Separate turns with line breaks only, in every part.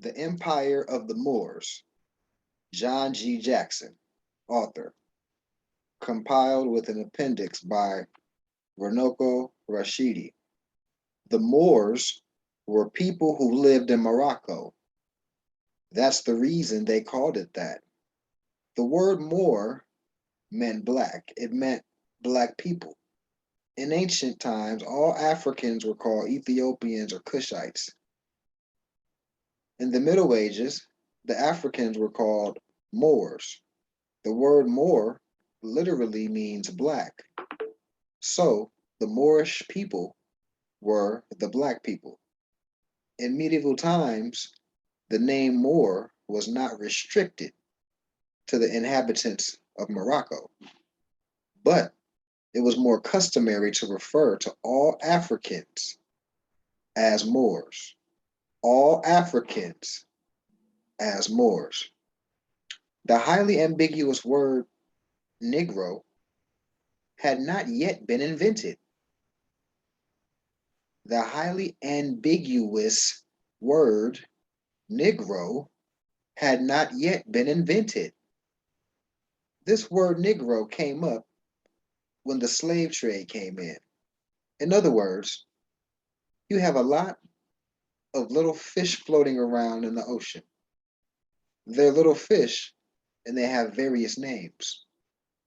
The Empire of the Moors, John G. Jackson, author, compiled with an appendix by Vernoko Rashidi. The Moors were people who lived in Morocco. That's the reason they called it that. The word Moor meant black, it meant black people. In ancient times, all Africans were called Ethiopians or Cushites. In the Middle Ages, the Africans were called Moors. The word Moor literally means black. So the Moorish people were the black people. In medieval times, the name Moor was not restricted to the inhabitants of Morocco, but it was more customary to refer to all Africans as Moors. All Africans as Moors. The highly ambiguous word Negro had not yet been invented. The highly ambiguous word Negro had not yet been invented. This word Negro came up when the slave trade came in. In other words, you have a lot of little fish floating around in the ocean. They're little fish and they have various names.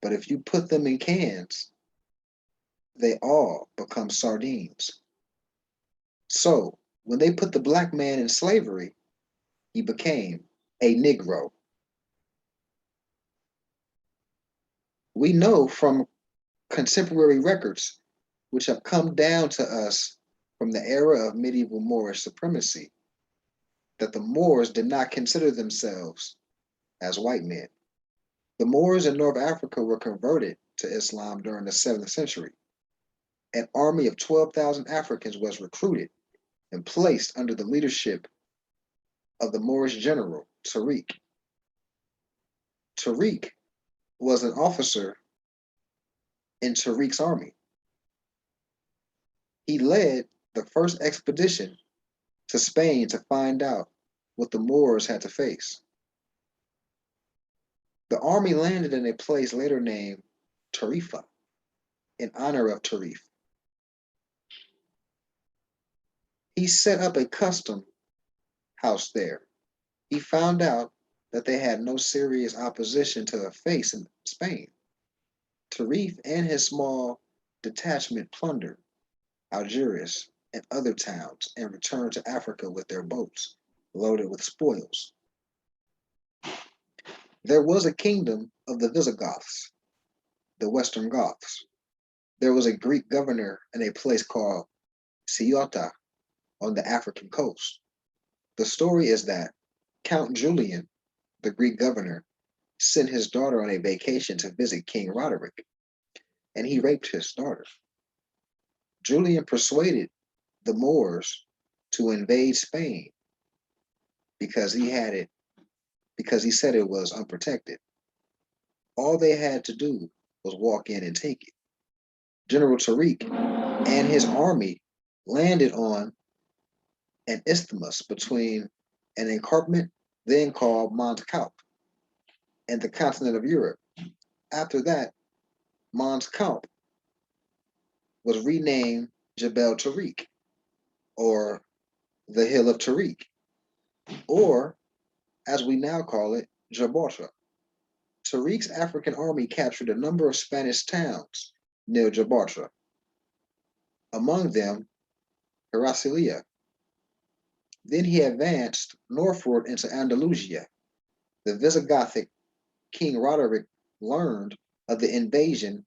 But if you put them in cans, they all become sardines. So when they put the black man in slavery, he became a Negro. We know from contemporary records, which have come down to us from the era of medieval Moorish supremacy, that the Moors did not consider themselves as white men. The Moors in North Africa were converted to Islam during the 7th century. An army of 12,000 Africans was recruited and placed under the leadership of the Moorish general, Tariq. Tariq was an officer in Tariq's army. He led the first expedition to Spain to find out what the Moors had to face. The army landed in a place later named Tarifa in honor of Tarif. He set up a custom house there. He found out that they had no serious opposition to face in Spain. Tarif and his small detachment plundered Algiers and other towns and returned to Africa with their boats loaded with spoils. There was a kingdom of the Visigoths, the Western Goths. There was a Greek governor in a place called Ceuta on the African coast. The story is that Count Julian, the Greek governor, sent his daughter on a vacation to visit King Roderick, and he raped his daughter. Julian persuaded the Moors to invade Spain because he said it was unprotected. All they had to do was walk in and take it. General Tariq and his army landed on an isthmus between an encampment then called Mont Calp and the continent of Europe. After that, Mont Calp was renamed Jebel Tariq, or the Hill of Tariq, or as we now call it, Gibraltar. Tariq's African army captured a number of Spanish towns near Gibraltar, among them Heraclea. Then he advanced northward into Andalusia. The Visigothic King Roderick learned of the invasion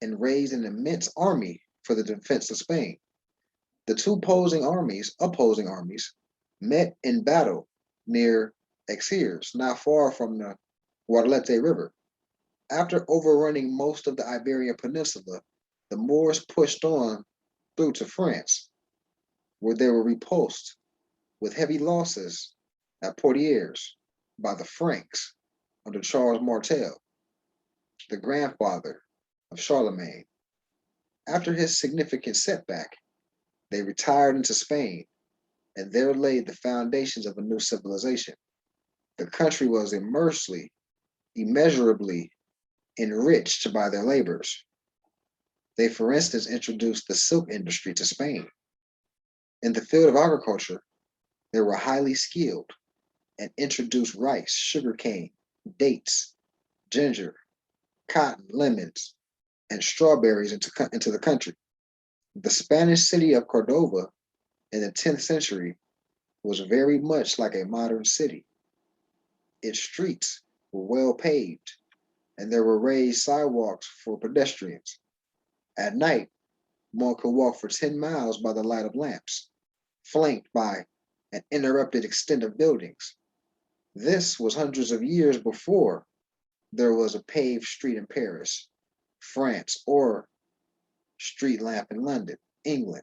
and raised an immense army for the defense of Spain. The two opposing armies, met in battle near Algiers, not far from the Guadalete River. After overrunning most of the Iberian Peninsula, the Moors pushed on through to France, where they were repulsed with heavy losses at Poitiers by the Franks under Charles Martel, the grandfather of Charlemagne. After his significant setback, they retired into Spain and there laid the foundations of a new civilization. The country was immeasurably enriched by their labors. They, for instance, introduced the silk industry to Spain. In the field of agriculture, they were highly skilled and introduced rice, sugarcane, dates, ginger, cotton, lemons, and strawberries into the country. The Spanish city of Cordova in the 10th century was very much like a modern city. Its streets were well paved, and there were raised sidewalks for pedestrians. At night, one could walk for 10 miles by the light of lamps, flanked by an uninterrupted extent of buildings. This was hundreds of years before there was a paved street in Paris, France, or street lamp in London, England.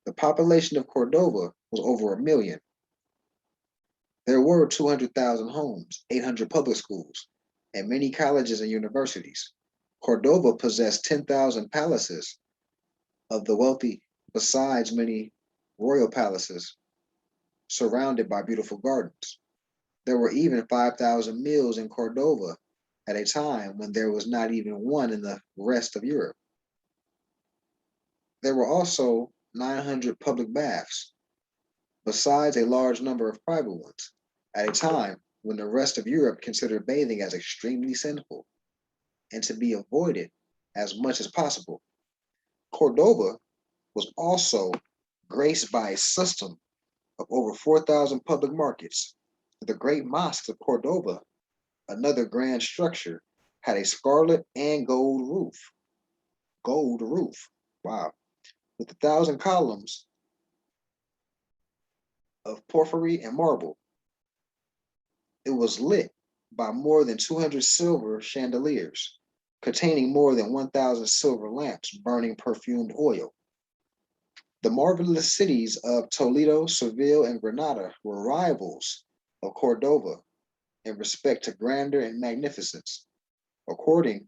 The population of Cordova was over a million. There were 200,000 homes, 800 public schools, and many colleges and universities. Cordova possessed 10,000 palaces of the wealthy, besides many royal palaces surrounded by beautiful gardens. There were even 5,000 mills in Cordova at a time when there was not even one in the rest of Europe. There were also 900 public baths, besides a large number of private ones, at a time when the rest of Europe considered bathing as extremely sinful and to be avoided as much as possible. Cordova was also graced by a system of over 4,000 public markets. The great mosques of Cordova, another grand structure, had a scarlet and gold roof. Gold roof. Wow. With 1,000 columns of porphyry and marble. It was lit by more than 200 silver chandeliers, containing more than 1,000 silver lamps burning perfumed oil. The marvelous cities of Toledo, Seville, and Granada were rivals of Cordova in respect to grandeur and magnificence. According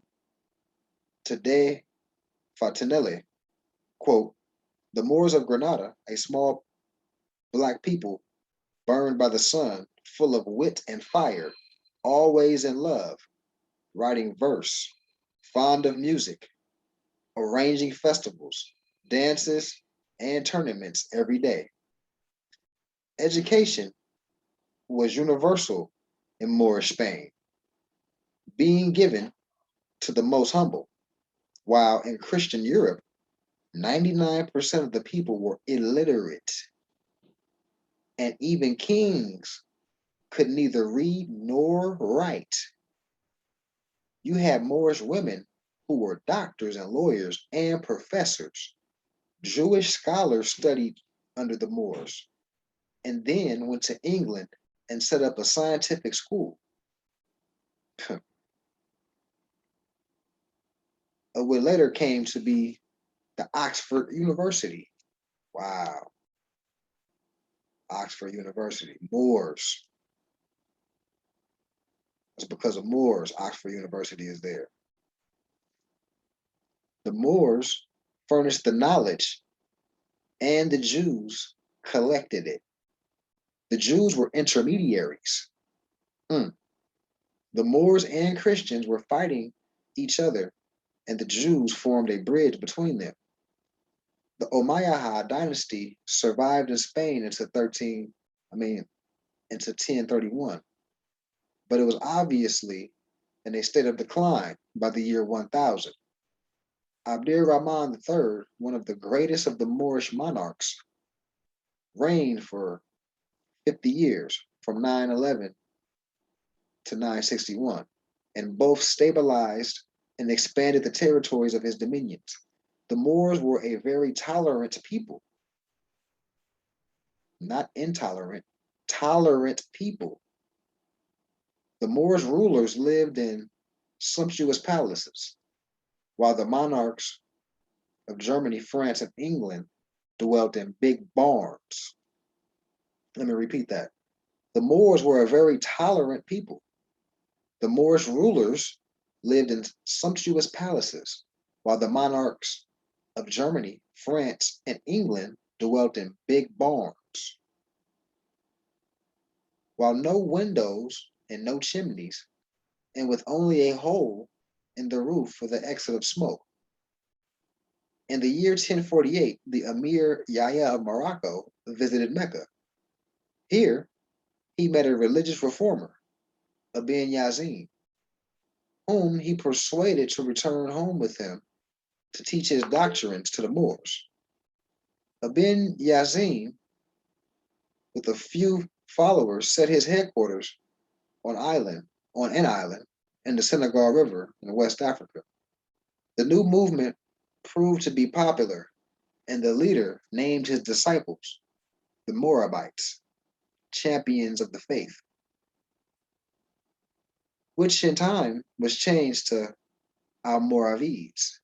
to De Fatinelli, quote, the Moors of Granada, a small black people burned by the sun, full of wit and fire, always in love, writing verse, fond of music, arranging festivals, dances, and tournaments every day. Education was universal in Moorish Spain, being given to the most humble, while in Christian Europe, 99% of the people were illiterate, and even kings could neither read nor write. You had Moorish women who were doctors and lawyers and professors. Jewish scholars studied under the Moors and then went to England and set up a scientific school. What later came to be the Oxford University. Wow, Oxford University. Moors. It's because of Moors, Oxford University is there. The Moors furnished the knowledge and the Jews collected it. The Jews were intermediaries. The Moors and Christians were fighting each other, and the Jews formed a bridge between them. The Umayyad dynasty survived in Spain into 1031, but it was obviously in a state of decline by the year 1000. Abd-Rahman III, one of the greatest of the Moorish monarchs, reigned for 50 years, from 911 to 961, and both stabilized and expanded the territories of his dominions. The Moors were a very tolerant people, not intolerant, tolerant people. The Moors rulers lived in sumptuous palaces, while the monarchs of Germany, France, and England dwelt in big barns. Let me repeat that. The Moors were a very tolerant people. The Moorish rulers lived in sumptuous palaces, while the monarchs of Germany, France, and England dwelt in big barns. courts. While no windows and no chimneys, and with only a hole in the roof for the exit of smoke. In the year 1048, the Emir Yahya of Morocco visited Mecca. Here, he met a religious reformer, Ibn Yazin, whom he persuaded to return home with him to teach his doctrines to the Moors. Ibn Yazin, with a few followers, set his headquarters on an island in the Senegal River in West Africa. The new movement proved to be popular, and the leader named his disciples the Morabites, champions of the faith, which in time was changed to Almoravids.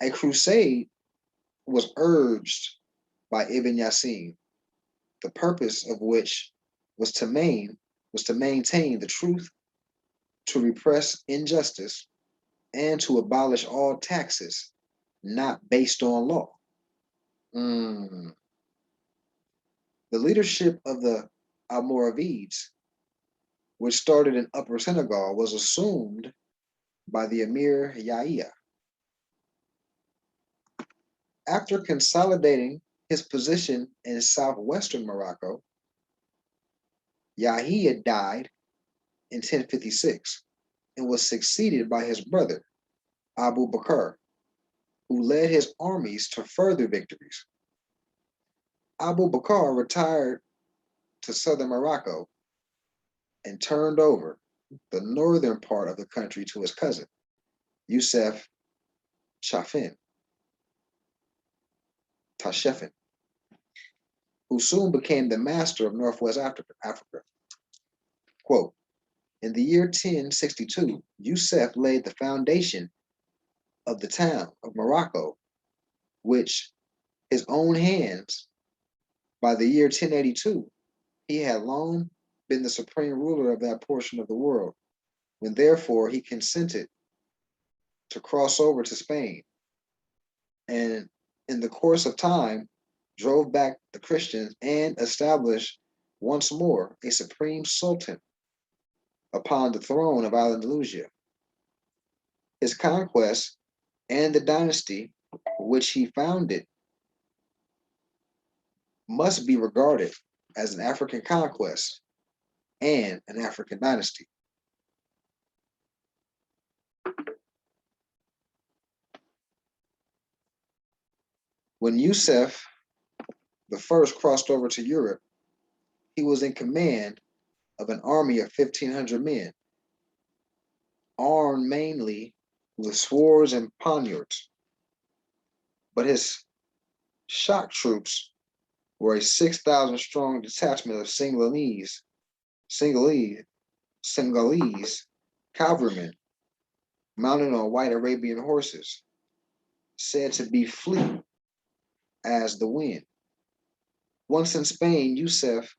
A crusade was urged by Ibn Yasin, the purpose of which was to maintain the truth, to repress injustice, and to abolish all taxes not based on law. The leadership of the Almoravids, which started in Upper Senegal, was assumed by the Emir Yahya. After consolidating his position in southwestern Morocco, Yahya died in 1056 and was succeeded by his brother, Abu Bakr, who led his armies to further victories. Abu Bakr retired to southern Morocco and turned over the northern part of the country to his cousin, Yusuf Tashefin, who soon became the master of Northwest Africa. Quote, in the year 1062, Yusuf laid the foundation of the town of Morocco, which his own hands, by the year 1082, he had long been the supreme ruler of that portion of the world, when therefore he consented to cross over to Spain, and in the course of time drove back the Christians and established once more a supreme sultan upon the throne of Al Andalusia. His conquest and the dynasty which he founded must be regarded as an African conquest and an African dynasty. When Yusuf the first crossed over to Europe, he was in command of an army of 1,500 men, armed mainly with swords and poniards. But his shock troops were a 6,000 strong detachment of Senegalese cavalrymen mounted on white Arabian horses, said to be fleet as the wind. Once in Spain, Yusuf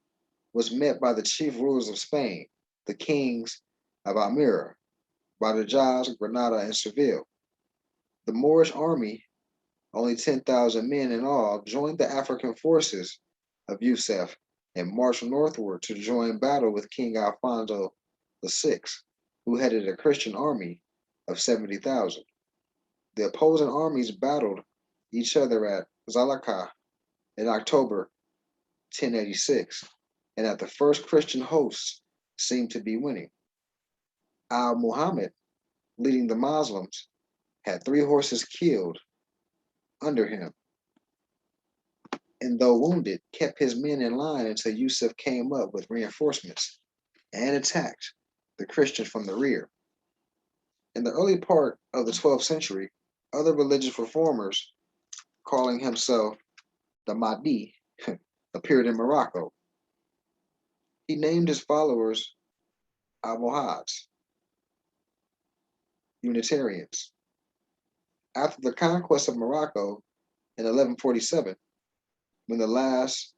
was met by the chief rulers of Spain, the kings of Almeria, Badajoz, Granada, and Seville. The Moorish army, only 10,000 men in all, joined the African forces of Yusuf and marched northward to join battle with King Alfonso VI, who headed a Christian army of 70,000. The opposing armies battled each other at Zalaka in October 1086, and at the first Christian hosts seemed to be winning. Al-Muhammad, leading the Muslims, had 3 horses killed under him, and though wounded, kept his men in line until Yusuf came up with reinforcements and attacked the Christians from the rear. In the early part of the 12th century, other religious reformers, calling himself the Mahdi, appeared in Morocco. He named his followers Almohads, Unitarians. After the conquest of Morocco in 1147, when the last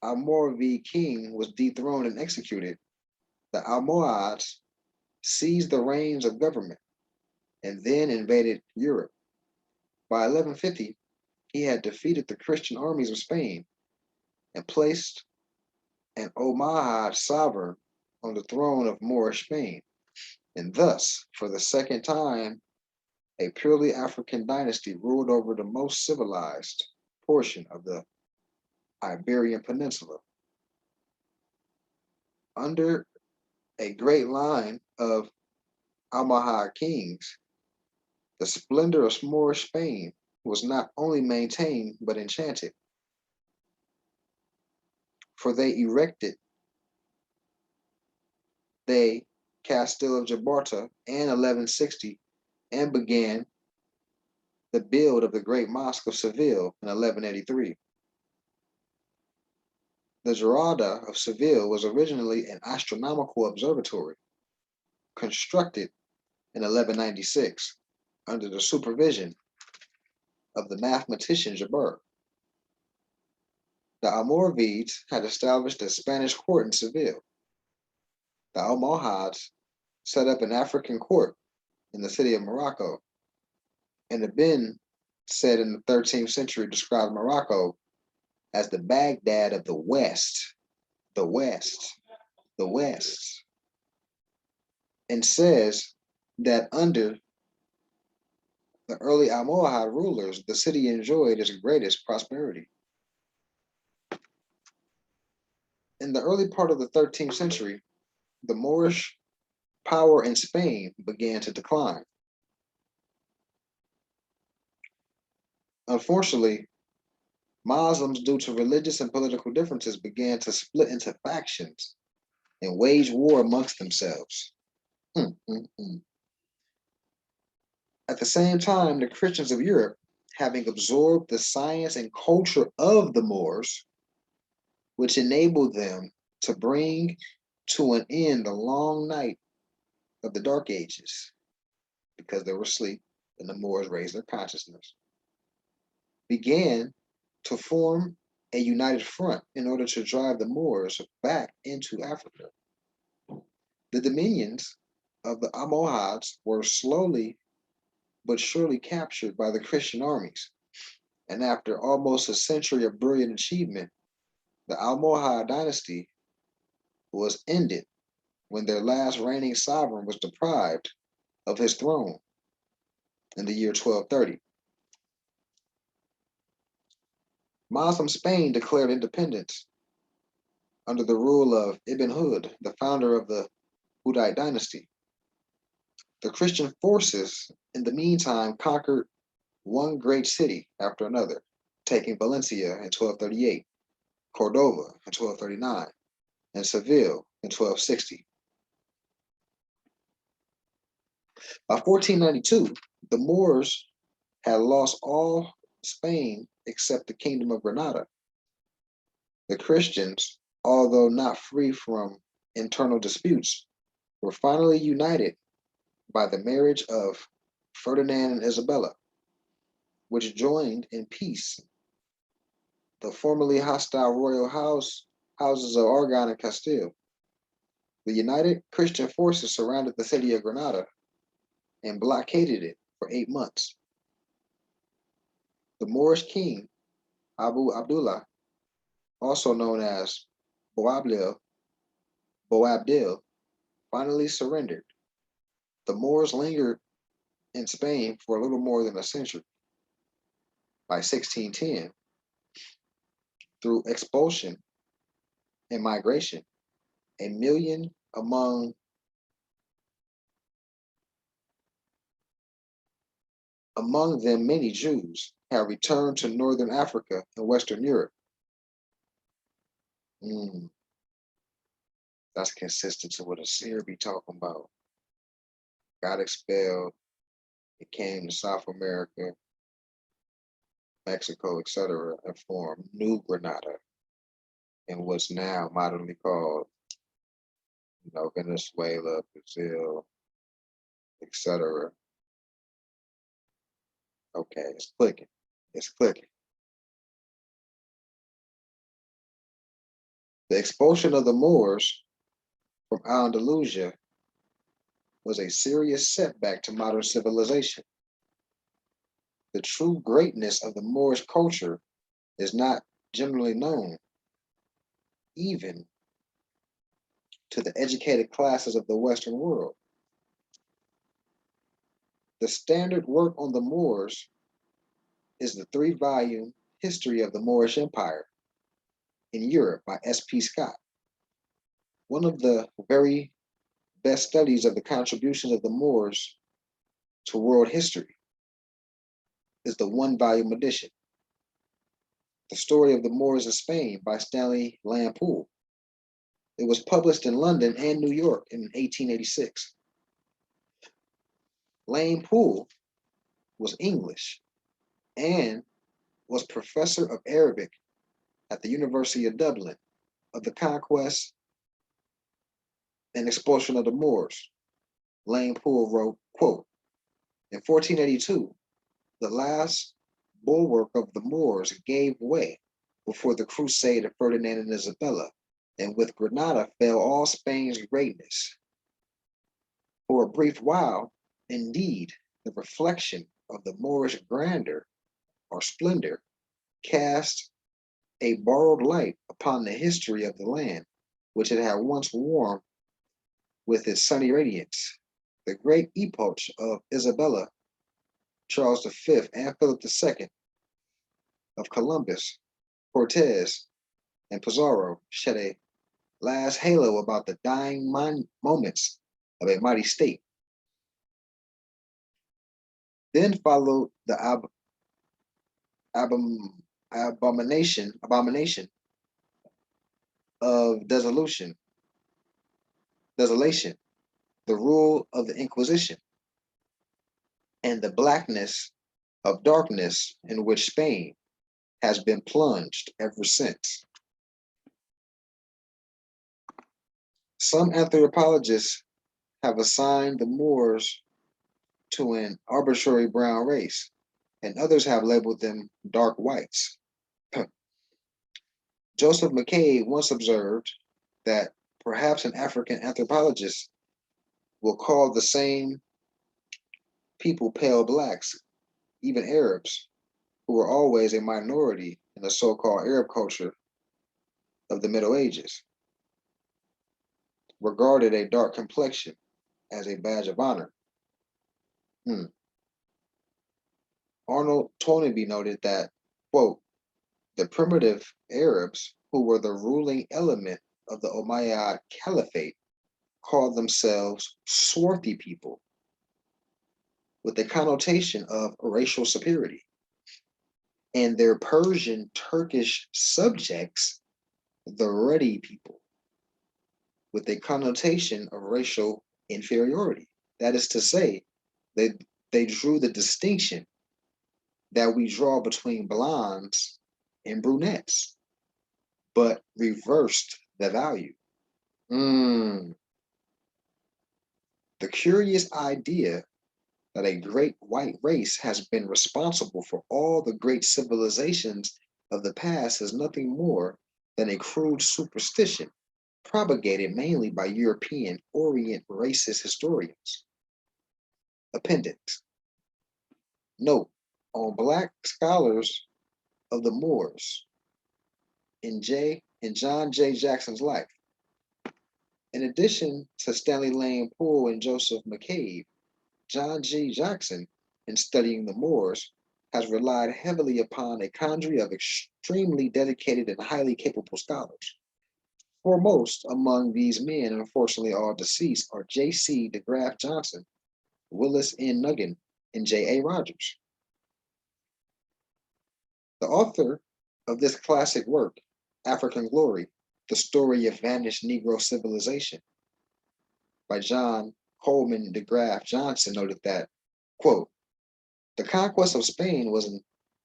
Almoravid king was dethroned and executed, the Almohads seized the reins of government and then invaded Europe. By 1150, he had defeated the Christian armies of Spain and placed an Almohad sovereign on the throne of Moorish Spain, and thus, for the second time, a purely African dynasty ruled over the most civilized portion of the Iberian Peninsula. Under a great line of Almohad kings, the splendor of Moorish Spain was not only maintained but enchanted, for they Castile of Gibraltar in 1160 and began the build of the Great Mosque of Seville in 1183. The Giralda of Seville was originally an astronomical observatory constructed in 1196 under the supervision of the mathematician Jabir. The Almoravides had established a Spanish court in Seville. The Almohads set up an African court in the city of Morocco, and Ibn said in the 13th century described Morocco as the Baghdad of the West, the West, the West, and says that under the early Almohad rulers, the city enjoyed its greatest prosperity. In the early part of the 13th century, the Moorish power in Spain began to decline. Unfortunately, Muslims, due to religious and political differences, began to split into factions and wage war amongst themselves. At the same time, the Christians of Europe, having absorbed the science and culture of the Moors, which enabled them to bring to an end the long night of the Dark Ages, because they were asleep and the Moors raised their consciousness, began to form a united front in order to drive the Moors back into Africa. The dominions of the Almohads were slowly but surely captured by the Christian armies, and after almost a century of brilliant achievement, the Almohad dynasty was ended when their last reigning sovereign was deprived of his throne in the year 1230. Muslim Spain declared independence under the rule of Ibn Hud, the founder of the Hudite dynasty. The Christian forces, in the meantime, conquered one great city after another, taking Valencia in 1238, Cordova in 1239, and Seville in 1260. By 1492, the Moors had lost all Spain except the Kingdom of Granada. The Christians, although not free from internal disputes, were finally united by the marriage of Ferdinand and Isabella, which joined in peace the formerly hostile royal houses of Aragon and Castile. The united Christian forces surrounded the city of Granada and blockaded it for 8 months. The Moorish king, Abu Abdullah, also known as Boabdil, finally surrendered. The Moors lingered in Spain for a little more than a century. By 1610, through expulsion and migration, a million among them many Jews have returned to Northern Africa and Western Europe. That's consistent to what Asir be talking about. Got expelled, it came to South America, Mexico, etc., and formed New Granada in what's now modernly called, Venezuela, Brazil, etc. Okay, it's clicking. It's clicking. The expulsion of the Moors from Andalusia was a serious setback to modern civilization. The true greatness of the Moorish culture is not generally known, even to the educated classes of the Western world. The standard work on the Moors is the three-volume History of the Moorish Empire in Europe by S.P. Scott. One of the very best studies of the contributions of the Moors to world history is the one-volume edition, The Story of the Moors in Spain by Stanley Lampoole. It was published in London and New York in 1886. Lampoole was English and was professor of Arabic at the University of Dublin of the conquest and expulsion of the Moors. Lampoole wrote, quote, in 1482, the last bulwark of the Moors gave way before the crusade of Ferdinand and Isabella, and with Granada fell all Spain's greatness. For a brief while, indeed, the reflection of the Moorish grandeur or splendor cast a borrowed light upon the history of the land, which it had once warmed with its sunny radiance. The great epoch of Isabella, Charles V, and Philip II, of Columbus, Cortez, and Pizarro shed a last halo about the dying moments of a mighty state. Then followed the abomination of desolation, the rule of the Inquisition, and the blackness of darkness in which Spain has been plunged ever since. Some anthropologists have assigned the Moors to an arbitrary brown race, and others have labeled them dark whites. Joseph McCabe once observed that perhaps an African anthropologist will call the same people pale blacks, even Arabs, who were always a minority in the so-called Arab culture of the Middle Ages, regarded a dark complexion as a badge of honor. Arnold Toynbee noted that, quote, the primitive Arabs, who were the ruling element of the Umayyad Caliphate, called themselves swarthy people, with a connotation of racial superiority, and their Persian Turkish subjects, the ruddy people, with a connotation of racial inferiority. That is to say, they drew the distinction that we draw between blondes and brunettes, but reversed the value. The curious idea that a great white race has been responsible for all the great civilizations of the past is nothing more than a crude superstition propagated mainly by European Orient racist historians. Appendix. Note on Black scholars of the Moors in John J. Jackson's life. In addition to Stanley Lane Poole and Joseph McCabe, John G. Jackson, in studying the Moors, has relied heavily upon a cadre of extremely dedicated and highly capable scholars. Foremost among these men, unfortunately all deceased, are J.C. de Graaf Johnson, Willis N. Nugent, and J.A. Rogers. The author of this classic work, African Glory, The Story of Vanished Negro Civilization, by John Coleman de Graaf Johnson, noted that, quote, the conquest of Spain was an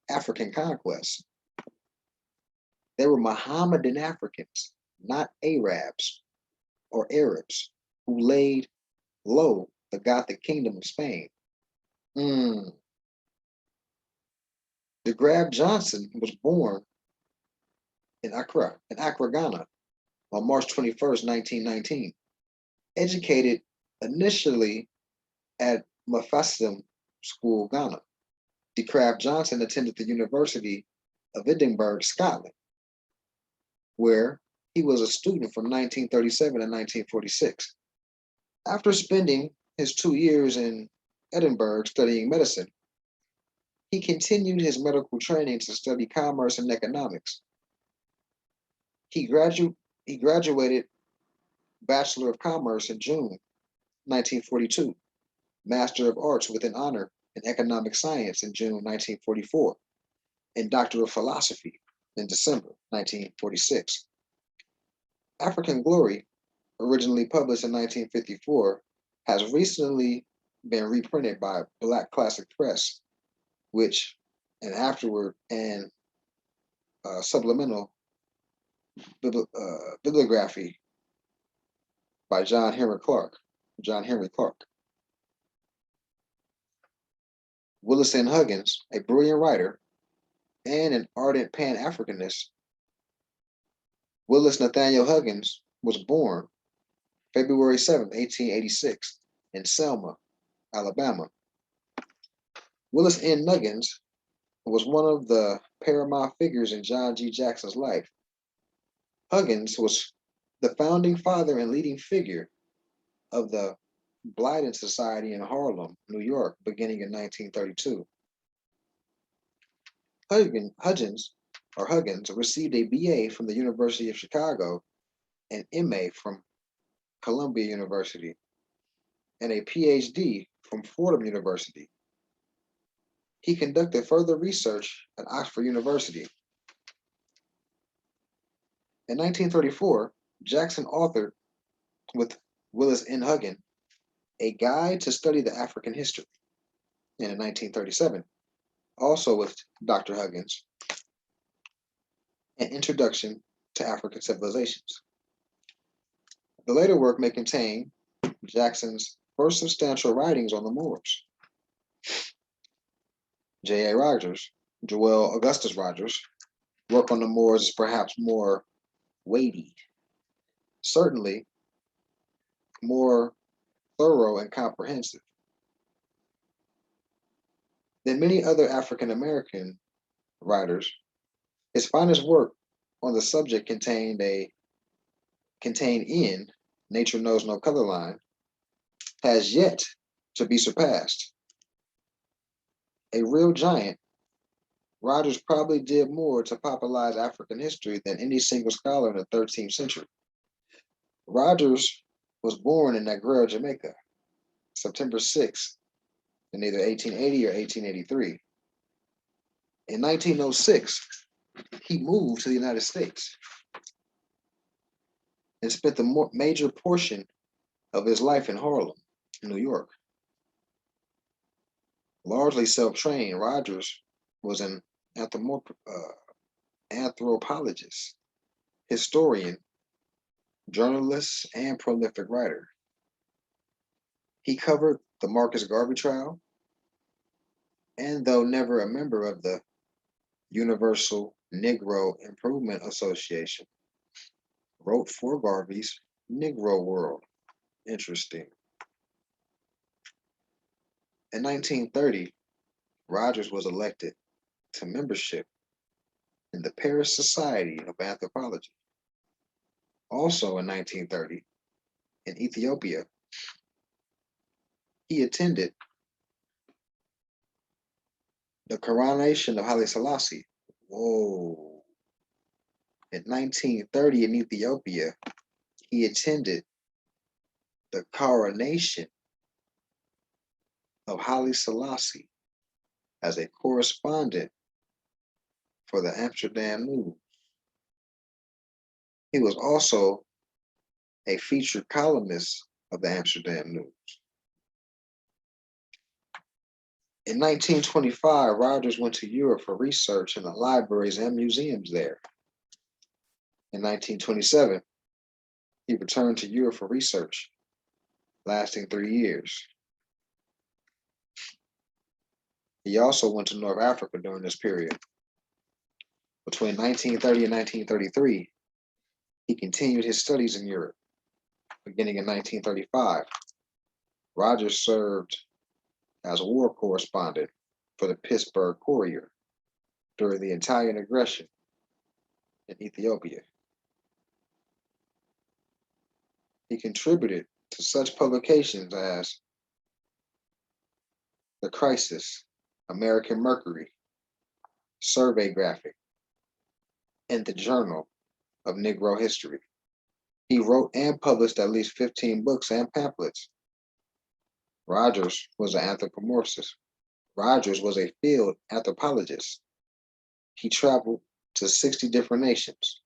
African conquest. They were Mohammedan Africans, not Arabs or Arabs, who laid low the Gothic kingdom of Spain. De Graaf Johnson was born in Accra, Ghana, on March 21st, 1919. Educated initially at Mafassim School, Ghana, De Craft Johnson attended the University of Edinburgh, Scotland, where he was a student from 1937 to 1946. After spending his 2 years in Edinburgh studying medicine, he continued his medical training to study commerce and economics. He, he graduated Bachelor of Commerce in June 1942, Master of Arts with an honor in Economic Science in June 1944, and Doctor of Philosophy in December 1946. African Glory, originally published in 1954, has recently been reprinted by Black Classic Press, which, and afterward, and supplemental bibliography by John Henry Clark. Willis N. Huggins, a brilliant writer and an ardent Pan-Africanist. Willis Nathaniel Huggins was born February 7, 1886, in Selma, Alabama. Willis N. Huggins was one of the paramount figures in John G. Jackson's life. Huggins was the founding father and leading figure of the Blyden Society in Harlem, New York, beginning in 1932. Huggins received a BA from the University of Chicago, an MA from Columbia University, and a PhD from Fordham University. He conducted further research at Oxford University. In 1934, Jackson authored with Willis N. Huggins a guide to study the African history. And in 1937, also with Dr. Huggins, an introduction to African civilizations. The later work may contain Jackson's first substantial writings on the Moors. J.A. Rogers, Joel Augustus Rogers' work on the Moors is perhaps more weighty, certainly more thorough and comprehensive. Than many other African American writers, his finest work on the subject contained in Nature Knows No Color Line has yet to be surpassed. A real giant, Rogers probably did more to popularize African history than any single scholar in the 13th century. Rogers was born in Negril, Jamaica, September 6, in either 1880 or 1883. In 1906, he moved to the United States and spent the major portion of his life in Harlem, New York. Largely self-trained, Rogers was an anthropologist, historian, journalist, and prolific writer. He covered the Marcus Garvey trial, and though never a member of the Universal Negro Improvement Association, wrote for Garvey's Negro World. Interesting. In 1930, Rogers was elected to membership in the Paris Society of Anthropology. Also in 1930, in Ethiopia, he attended the coronation of Haile Selassie. Whoa. In 1930, in Ethiopia, he attended the coronation of Haile Selassie as a correspondent for the Amsterdam News. He was also a featured columnist of the Amsterdam News. In 1925, Rogers went to Europe for research in the libraries and museums there. In 1927, he returned to Europe for research, lasting 3 years. He also went to North Africa during this period. Between 1930 and 1933, he continued his studies in Europe. Beginning in 1935, Rogers served as a war correspondent for the Pittsburgh Courier during the Italian aggression in Ethiopia. He contributed to such publications as The Crisis, American Mercury, Survey Graphic, and the Journal of Negro History. He wrote and published at least 15 books and pamphlets. Rogers was an anthropomorphist. Rogers was a field anthropologist. He traveled to 60 different nations.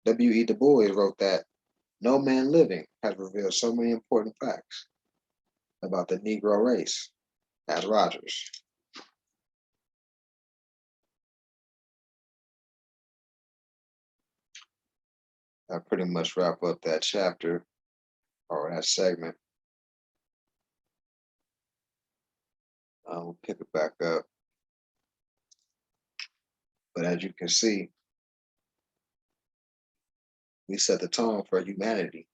W.E. Du Bois wrote that no man living has revealed so many important facts about the Negro race as Rogers. I pretty much wrap up that chapter or that segment. We'll pick it back up. But as you can see, we set the tone for humanity.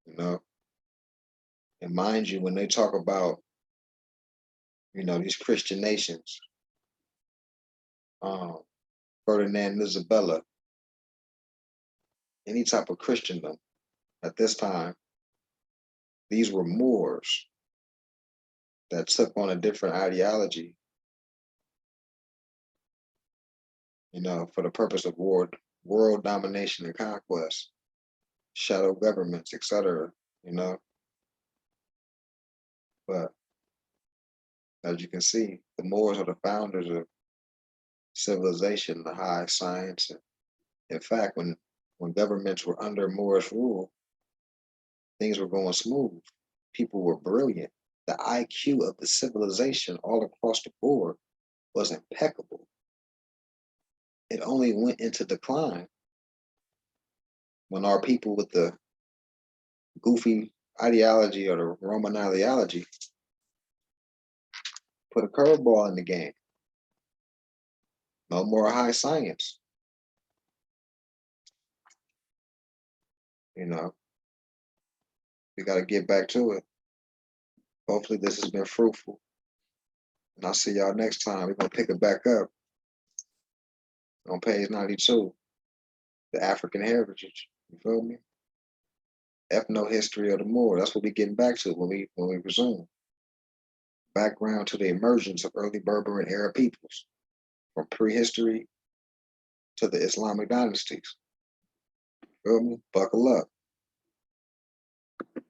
You know, and mind you, when they talk about, these Christian nations, Ferdinand and Isabella, any type of Christendom at this time, these were Moors that took on a different ideology, for the purpose of world domination and conquest, shadow governments, etc. But as you can see, the Moors are the founders of civilization, the high science. And in fact, when governments were under Moorish rule, things were going smooth. People were brilliant. The IQ of the civilization all across the board was impeccable. It only went into decline when our people with the goofy ideology or the Roman ideology put a curveball in the game. No more high science. We got to get back to it. Hopefully this has been fruitful. And I'll see y'all next time. We're going to pick it back up on page 92, the African heritage. You feel me? Ethno-history of the Moor. That's what we're getting back to when we resume. Background to the emergence of early Berber and Arab peoples, from prehistory to the Islamic dynasties. Feel me? Buckle up.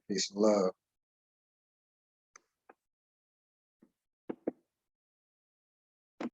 Peace and love.